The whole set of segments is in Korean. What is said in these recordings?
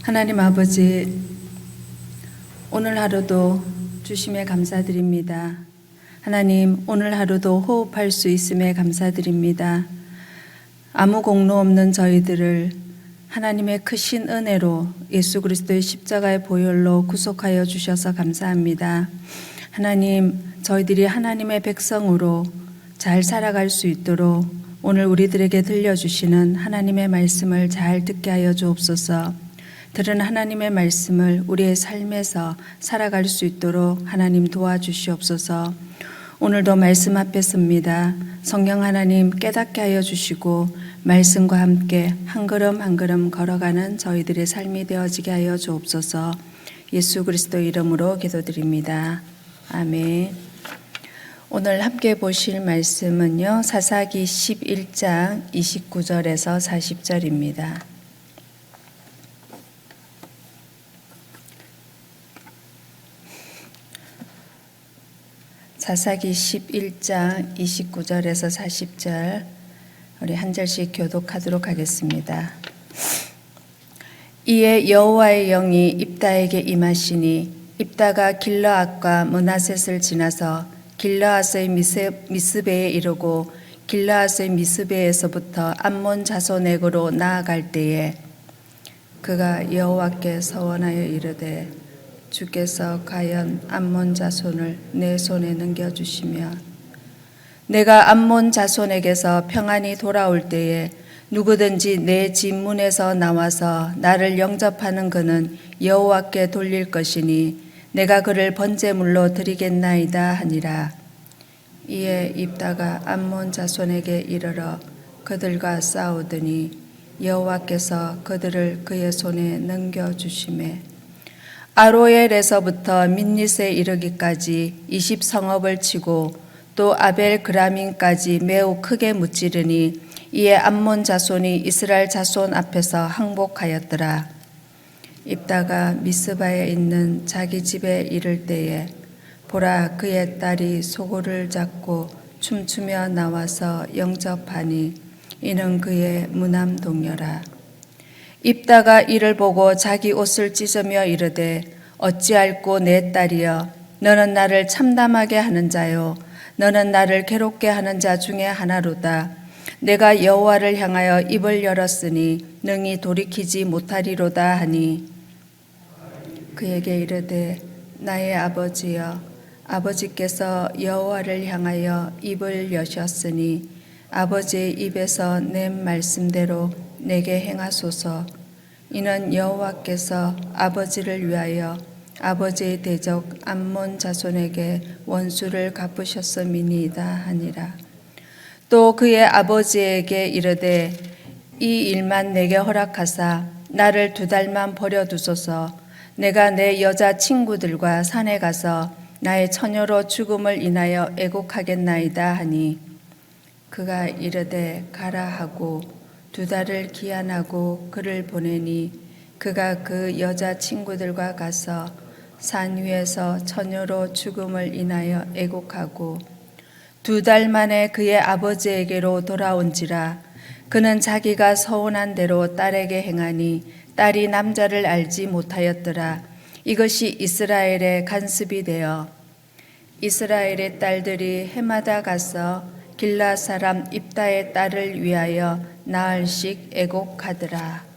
하나님 아버지, 오늘 하루도 주심에 감사드립니다. 하나님, 오늘 하루도 호흡할 수 있음에 감사드립니다. 아무 공로 없는 저희들을 하나님의 크신 은혜로 예수 그리스도의 십자가의 보혈로 구속하여 주셔서 감사합니다. 하나님, 저희들이 하나님의 백성으로 잘 살아갈 수 있도록 오늘 우리들에게 들려주시는 하나님의 말씀을 잘 듣게 하여 주옵소서. 들은 하나님의 말씀을 우리의 삶에서 살아갈 수 있도록 하나님 도와주시옵소서. 오늘도 말씀 앞에 섭니다. 성령 하나님 깨닫게 하여 주시고 말씀과 함께 한 걸음 한 걸음 걸어가는 저희들의 삶이 되어지게 하여 주옵소서. 예수 그리스도 이름으로 기도드립니다. 아멘. 오늘 함께 보실 말씀은요, 사사기 11장 29절에서 40절입니다. 사사기 11장 29절에서 40절 우리 한 절씩 교독하도록 하겠습니다. 이에 여호와의 영이 입다에게 임하시니 입다가 길르앗과 므낫셋을 지나서 길르앗의 미스베에 이르고 길르앗의 미스베에서부터 암몬 자손에게로 나아갈 때에 그가 여호와께 서원하여 이르되 주께서 과연 암몬 자손을 내 손에 넘겨주시며 내가 암몬 자손에게서 평안히 돌아올 때에 누구든지 내 집 문에서 나와서 나를 영접하는 그는 여호와께 돌릴 것이니 내가 그를 번제물로 드리겠나이다 하니라. 이에 입다가 암몬 자손에게 이르러 그들과 싸우더니 여호와께서 그들을 그의 손에 넘겨주시매 아로엘에서부터 민닛에 이르기까지 20성읍을 치고 또 아벨 그라민까지 매우 크게 무찌르니 이에 암몬 자손이 이스라엘 자손 앞에서 항복하였더라. 입다가 미스바에 있는 자기 집에 이를 때에 보라, 그의 딸이 소고를 잡고 춤추며 나와서 영접하니 이는 그의 무남 동료라. 입다가 이를 보고 자기 옷을 찢으며 이르되 어찌할꼬 내 딸이여, 너는 나를 참담하게 하는 자요 너는 나를 괴롭게 하는 자 중에 하나로다. 내가 여호와를 향하여 입을 열었으니 능히 돌이키지 못하리로다 하니 그에게 이르되 나의 아버지여, 아버지께서 여호와를 향하여 입을 여셨으니 아버지의 입에서 낸 말씀대로 내게 행하소서. 이는 여호와께서 아버지를 위하여 아버지의 대적 암몬 자손에게 원수를 갚으셨음이니이다 하니라. 또 그의 아버지에게 이르되 이 일만 내게 허락하사 나를 2달만 버려두소서. 내가 내 여자 친구들과 산에 가서 나의 처녀로 죽음을 인하여 애곡하겠나이다 하니 그가 이르되 가라 하고 2달을 기한하고 그를 보내니 그가 그 여자 친구들과 가서 산 위에서 처녀로 죽음을 인하여 애곡하고 2달 만에 그의 아버지에게로 돌아온지라. 그는 자기가 서운한 대로 딸에게 행하니 딸이 남자를 알지 못하였더라. 이것이 이스라엘의 간습이 되어 이스라엘의 딸들이 해마다 가서 길라 사람 입다의 딸을 위하여 나흘씩 애곡하더라.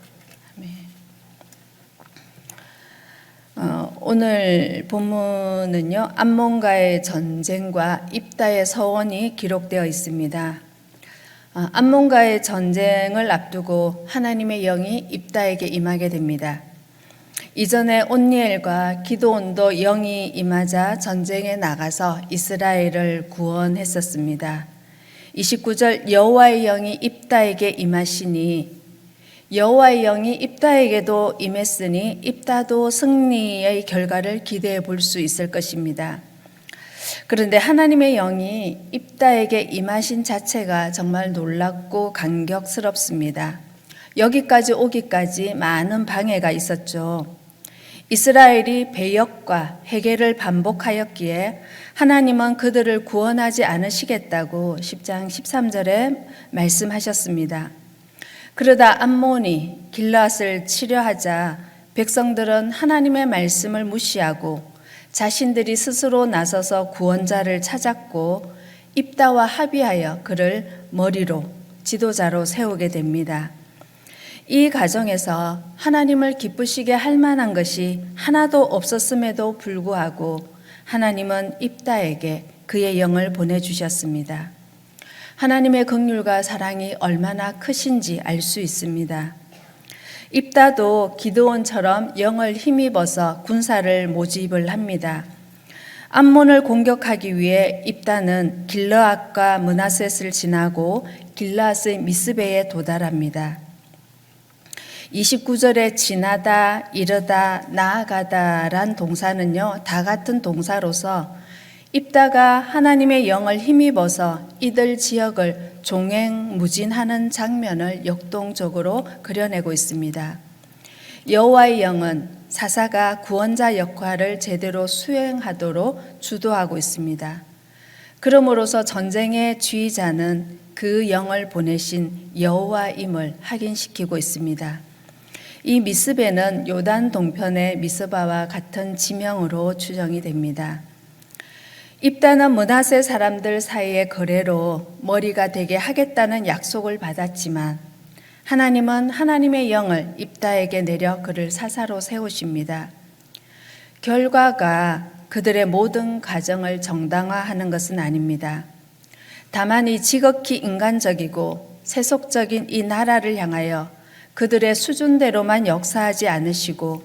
오늘 본문은요, 암몬과의 전쟁과 입다의 서원이 기록되어 있습니다. 암몬과의 전쟁을 앞두고 하나님의 영이 입다에게 임하게 됩니다. 이전에 온니엘과 기드온도 영이 임하자 전쟁에 나가서 이스라엘을 구원했었습니다. 29절 여호와의 영이 입다에게 임하시니 여호와의 영이 입다에게도 임했으니 입다도 승리의 결과를 기대해 볼 수 있을 것입니다. 그런데 하나님의 영이 입다에게 임하신 자체가 정말 놀랍고 감격스럽습니다. 여기까지 오기까지 많은 방해가 있었죠. 이스라엘이 배역과 해결을 반복하였기에 하나님은 그들을 구원하지 않으시겠다고 10장 13절에 말씀하셨습니다. 그러다 암몬이 길앗을 치려 하자 백성들은 하나님의 말씀을 무시하고 자신들이 스스로 나서서 구원자를 찾았고 입다와 합의하여 그를 머리로 지도자로 세우게 됩니다. 이 과정에서 하나님을 기쁘시게 할 만한 것이 하나도 없었음에도 불구하고 하나님은 입다에게 그의 영을 보내주셨습니다. 하나님의 긍휼과 사랑이 얼마나 크신지 알 수 있습니다. 입다도 기드온처럼 영을 힘입어서 군사를 모집을 합니다. 암몬을 공격하기 위해 입다는 길르앗과 므낫셋을 지나고 길르앗의 미스베에 도달합니다. 29절에 지나다, 이르다, 나아가다란 동사는요, 다 같은 동사로서 입다가 하나님의 영을 힘입어서 이들 지역을 종횡무진하는 장면을 역동적으로 그려내고 있습니다. 여호와의 영은 사사가 구원자 역할을 제대로 수행하도록 주도하고 있습니다. 그러므로서 전쟁의 지휘자는 그 영을 보내신 여호와임을 확인시키고 있습니다. 이 미스베는 요단 동편의 미스바와 같은 지명으로 추정이 됩니다. 입다는 므낫세 사람들 사이의 거래로 머리가 되게 하겠다는 약속을 받았지만 하나님은 하나님의 영을 입다에게 내려 그를 사사로 세우십니다. 결과가 그들의 모든 가정을 정당화하는 것은 아닙니다. 다만 이 지극히 인간적이고 세속적인 이 나라를 향하여 그들의 수준대로만 역사하지 않으시고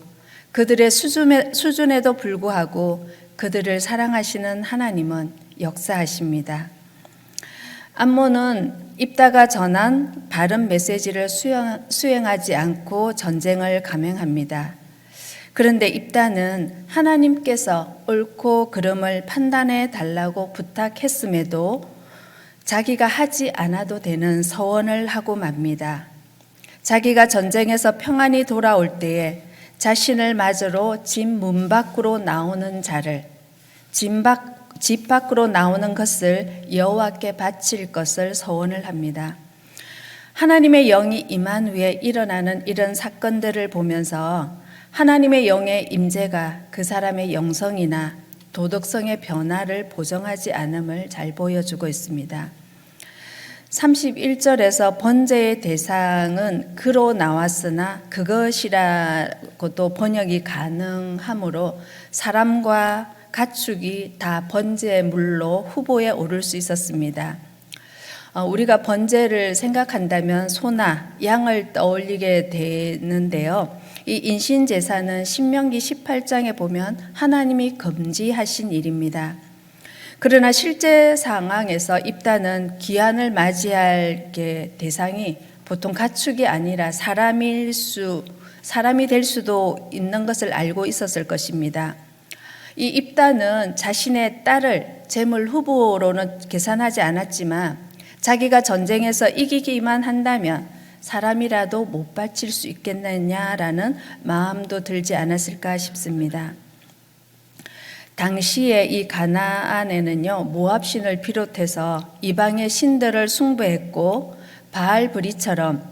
그들의 수준에도 불구하고 그들을 사랑하시는 하나님은 역사하십니다. 암몬은 입다가 전한 바른 메시지를 수행하지 않고 전쟁을 감행합니다. 그런데 입다는 하나님께서 옳고 그름을 판단해 달라고 부탁했음에도 자기가 하지 않아도 되는 서원을 하고 맙니다. 자기가 전쟁에서 평안히 돌아올 때에 자신을 맞으러 집 문 밖으로 나오는 자를 집 밖으로 나오는 것을 여호와께 바칠 것을 서원을 합니다. 하나님의 영이 임한 후에 일어나는 이런 사건들을 보면서 하나님의 영의 임재가 그 사람의 영성이나 도덕성의 변화를 보정하지 않음을 잘 보여주고 있습니다. 31절에서 번제의 대상은 그로 나왔으나 그것이라고도 번역이 가능하므로 사람과 가축이 다 번제의 물로 후보에 오를 수 있었습니다. 우리가 번제를 생각한다면 소나 양을 떠올리게 되는데요. 이 인신제사는 신명기 18장에 보면 하나님이 금지하신 일입니다. 그러나 실제 상황에서 입다는 기한을 맞이할 대상이 보통 가축이 아니라 사람이 될 수도 있는 것을 알고 있었을 것입니다. 이 입다는 자신의 딸을 제물 후보로는 계산하지 않았지만 자기가 전쟁에서 이기기만 한다면 사람이라도 못 바칠 수 있겠느냐라는 마음도 들지 않았을까 싶습니다. 당시에 이 가나안에는요, 모압신을 비롯해서 이방의 신들을 숭배했고 바알브리처럼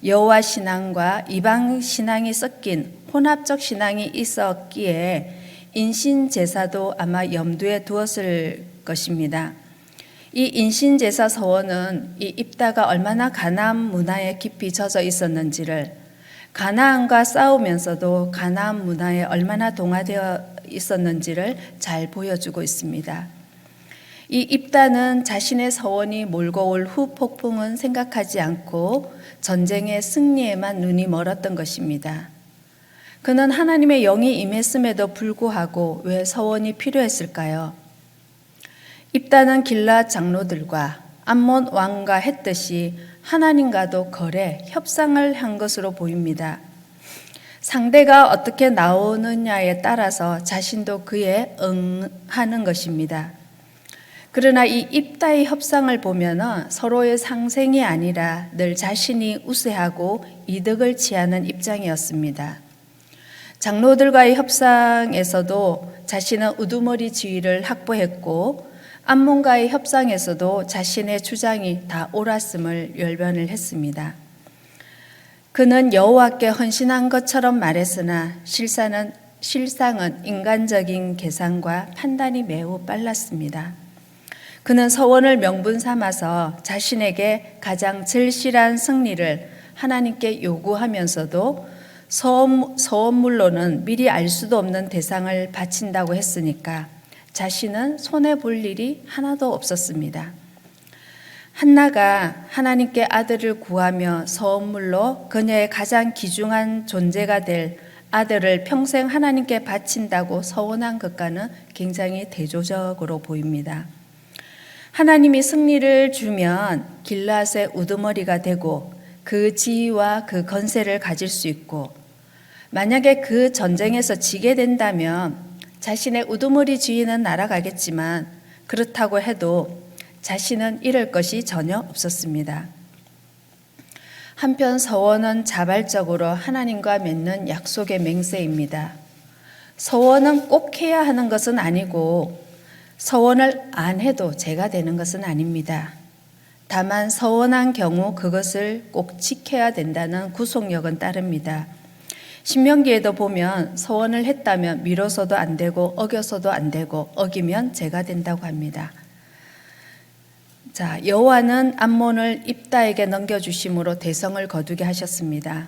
여호와 신앙과 이방 신앙이 섞인 혼합적 신앙이 있었기에 인신제사도 아마 염두에 두었을 것입니다. 이 인신제사 서원은 이 입다가 얼마나 가나안 문화에 깊이 젖어 있었는지를, 가나안과 싸우면서도 가나안 문화에 얼마나 동화되어 있었는지를 잘 보여주고 있습니다. 이 입다는 자신의 서원이 몰고 올 후 폭풍은 생각하지 않고 전쟁의 승리에만 눈이 멀었던 것입니다. 그는 하나님의 영이 임했음에도 불구하고 왜 서원이 필요했을까요? 입다는 길르앗 장로들과 암몬 왕과 했듯이 하나님과도 거래, 협상을 한 것으로 보입니다. 상대가 어떻게 나오느냐에 따라서 자신도 그에 응하는 것입니다. 그러나 이 입다의 협상을 보면 서로의 상생이 아니라 늘 자신이 우세하고 이득을 취하는 입장이었습니다. 장로들과의 협상에서도 자신은 우두머리 지위를 확보했고 암몬과의 협상에서도 자신의 주장이 다 옳았음을 열변을 했습니다. 그는 여호와께 헌신한 것처럼 말했으나 실상은 인간적인 계산과 판단이 매우 빨랐습니다. 그는 서원을 명분 삼아서 자신에게 가장 절실한 승리를 하나님께 요구하면서도 서원물로는 미리 알 수도 없는 대상을 바친다고 했으니까 자신은 손해볼 일이 하나도 없었습니다. 한나가 하나님께 아들을 구하며 서원물로 그녀의 가장 귀중한 존재가 될 아들을 평생 하나님께 바친다고 서원한 것과는 굉장히 대조적으로 보입니다. 하나님이 승리를 주면 길앗의 우두머리가 되고 그 지위와 그 건세를 가질 수 있고, 만약에 그 전쟁에서 지게 된다면 자신의 우두머리 지위는 날아가겠지만 그렇다고 해도 자신은 잃을 것이 전혀 없었습니다. 한편 서원은 자발적으로 하나님과 맺는 약속의 맹세입니다. 서원은 꼭 해야 하는 것은 아니고 서원을 안 해도 죄가 되는 것은 아닙니다. 다만 서원한 경우 그것을 꼭 지켜야 된다는 구속력은 따릅니다. 신명기에도 보면 서원을 했다면 미뤄서도 안 되고 어겨서도 안 되고 어기면 죄가 된다고 합니다. 자, 여호와는 암몬을 입다에게 넘겨주심으로 대성을 거두게 하셨습니다.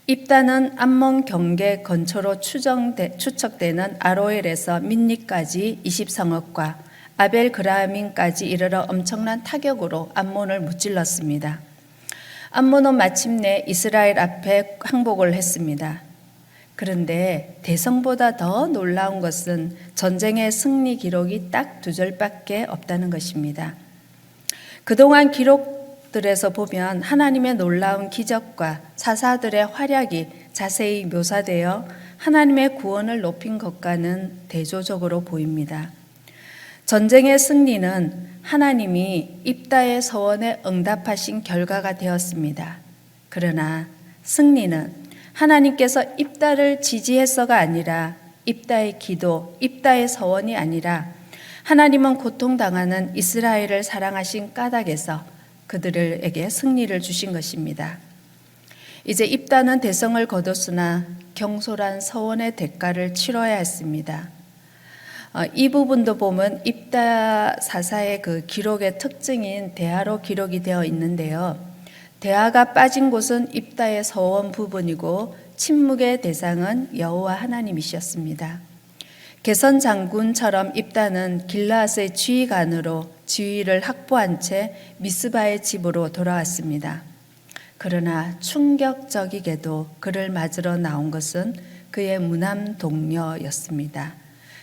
입다는 암몬 경계 근처로 추측되는 아로엘에서 민니까지 20성읍과 아벨 그라민까지 이르러 엄청난 타격으로 암몬을 무찔렀습니다. 암몬은 마침내 이스라엘 앞에 항복을 했습니다. 그런데 대성보다 더 놀라운 것은 전쟁의 승리 기록이 딱 2절밖에 없다는 것입니다. 그동안 기록들에서 보면 하나님의 놀라운 기적과 사사들의 활약이 자세히 묘사되어 하나님의 구원을 높인 것과는 대조적으로 보입니다. 전쟁의 승리는 하나님이 입다의 서원에 응답하신 결과가 되었습니다. 그러나 승리는 하나님께서 입다를 지지해서가 아니라 입다의 기도, 입다의 서원이 아니라 하나님은 고통당하는 이스라엘을 사랑하신 까닭에서 그들에게 승리를 주신 것입니다. 이제 입다는 대성을 거뒀으나 경솔한 서원의 대가를 치러야 했습니다. 이 부분도 보면 입다 사사의 그 기록의 특징인 대하로 기록이 되어 있는데요. 대하가 빠진 곳은 입다의 서원 부분이고 침묵의 대상은 여호와 하나님이셨습니다. 개선 장군처럼 입다는 길라앗의 지휘관으로 지위를 확보한 채 미스바의 집으로 돌아왔습니다. 그러나 충격적이게도 그를 맞으러 나온 것은 그의 무남 동료였습니다.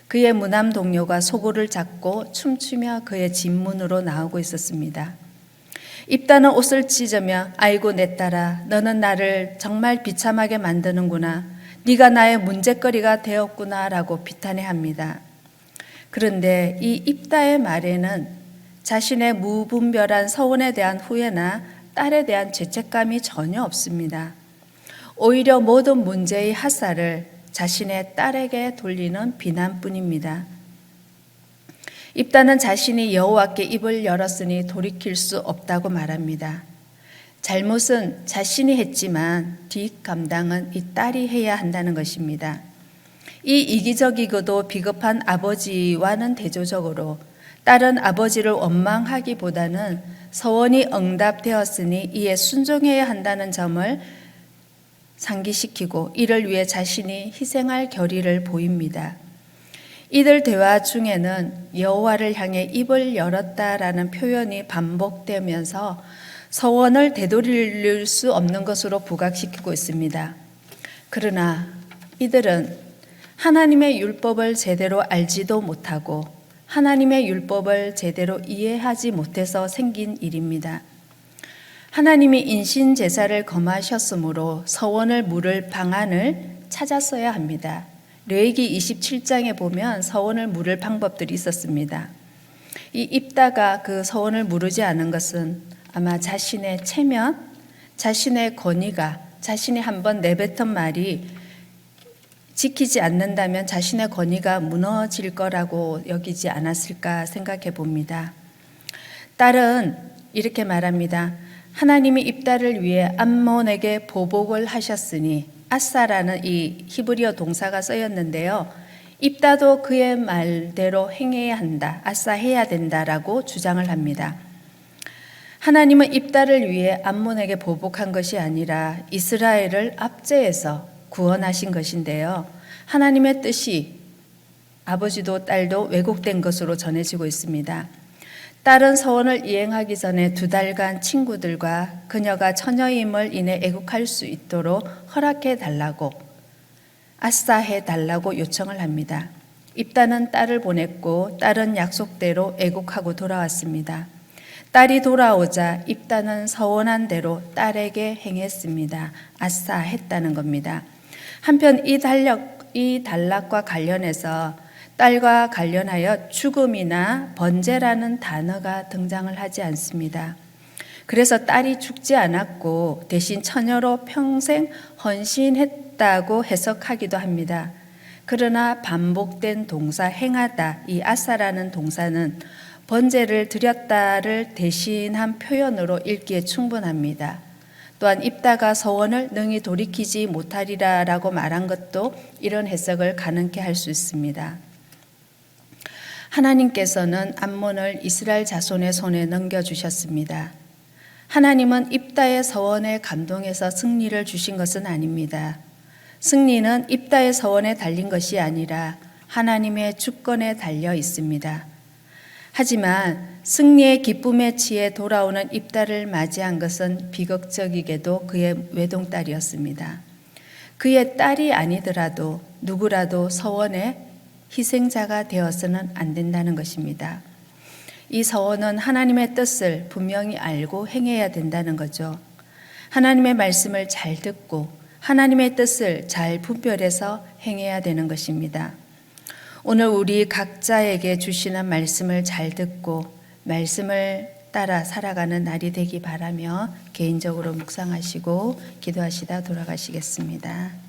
그의 무남 동료가 소고를 잡고 춤추며 그의 집 문으로 나오고 있었습니다. 입다는 옷을 찢으며 아이고 내 딸아, 너는 나를 정말 비참하게 만드는구나. 네가 나의 문제거리가 되었구나 라고 비탄해합니다. 그런데 이 입다의 말에는 자신의 무분별한 서원에 대한 후회나 딸에 대한 죄책감이 전혀 없습니다. 오히려 모든 문제의 하사를 자신의 딸에게 돌리는 비난뿐입니다. 입다는 자신이 여호와께 입을 열었으니 돌이킬 수 없다고 말합니다. 잘못은 자신이 했지만 뒷감당은 이 딸이 해야 한다는 것입니다. 이 이기적이고도 비겁한 아버지와는 대조적으로 딸은 아버지를 원망하기보다는 서원이 응답되었으니 이에 순종해야 한다는 점을 상기시키고 이를 위해 자신이 희생할 결의를 보입니다. 이들 대화 중에는 여호와를 향해 입을 열었다라는 표현이 반복되면서 서원을 되돌릴 수 없는 것으로 부각시키고 있습니다. 그러나 이들은 하나님의 율법을 제대로 알지도 못하고 하나님의 율법을 제대로 이해하지 못해서 생긴 일입니다. 하나님이 인신제사를 검하셨으므로 서원을 물을 방안을 찾았어야 합니다. 레위기 27장에 보면 서원을 물을 방법들이 있었습니다. 이 입다가 그 서원을 물으지 않은 것은 아마 자신의 체면, 자신의 권위가, 자신이 한번 내뱉은 말이 지키지 않는다면 자신의 권위가 무너질 거라고 여기지 않았을까 생각해 봅니다. 딸은 이렇게 말합니다. 하나님이 입다를 위해 암몬에게 보복을 하셨으니 아사라는 이 히브리어 동사가 쓰였는데요. 입다도 그의 말대로 행해야 한다, 아사해야 된다라고 주장을 합니다. 하나님은 입다를 위해 암몬에게 보복한 것이 아니라 이스라엘을 압제해서 구원하신 것인데요. 하나님의 뜻이 아버지도 딸도 왜곡된 것으로 전해지고 있습니다. 딸은 서원을 이행하기 전에 2달간 친구들과 그녀가 처녀임을 인해 애국할 수 있도록 허락해 달라고, 아싸해 달라고 요청을 합니다. 입다는 딸을 보냈고 딸은 약속대로 애국하고 돌아왔습니다. 딸이 돌아오자 입다는 서원한 대로 딸에게 행했습니다. 아싸했다는 겁니다. 한편 이 단락과 관련해서 딸과 관련하여 죽음이나 번제라는 단어가 등장을 하지 않습니다. 그래서 딸이 죽지 않았고 대신 처녀로 평생 헌신했다고 해석하기도 합니다. 그러나 반복된 동사 행하다, 이 아사라는 동사는 번제를 드렸다를 대신한 표현으로 읽기에 충분합니다. 또한 입다가 서원을 능히 돌이키지 못하리라라고 말한 것도 이런 해석을 가능케 할 수 있습니다. 하나님께서는 암몬을 이스라엘 자손의 손에 넘겨주셨습니다. 하나님은 입다의 서원에 감동해서 승리를 주신 것은 아닙니다. 승리는 입다의 서원에 달린 것이 아니라 하나님의 주권에 달려 있습니다. 하지만 승리의 기쁨에 취해 돌아오는 입다를 맞이한 것은 비극적이게도 그의 외동딸이었습니다. 그의 딸이 아니더라도 누구라도 서원의 희생자가 되어서는 안 된다는 것입니다. 이 서원은 하나님의 뜻을 분명히 알고 행해야 된다는 거죠. 하나님의 말씀을 잘 듣고 하나님의 뜻을 잘 분별해서 행해야 되는 것입니다. 오늘 우리 각자에게 주시는 말씀을 잘 듣고 말씀을 따라 살아가는 날이 되기 바라며 개인적으로 묵상하시고 기도하시다 돌아가시겠습니다.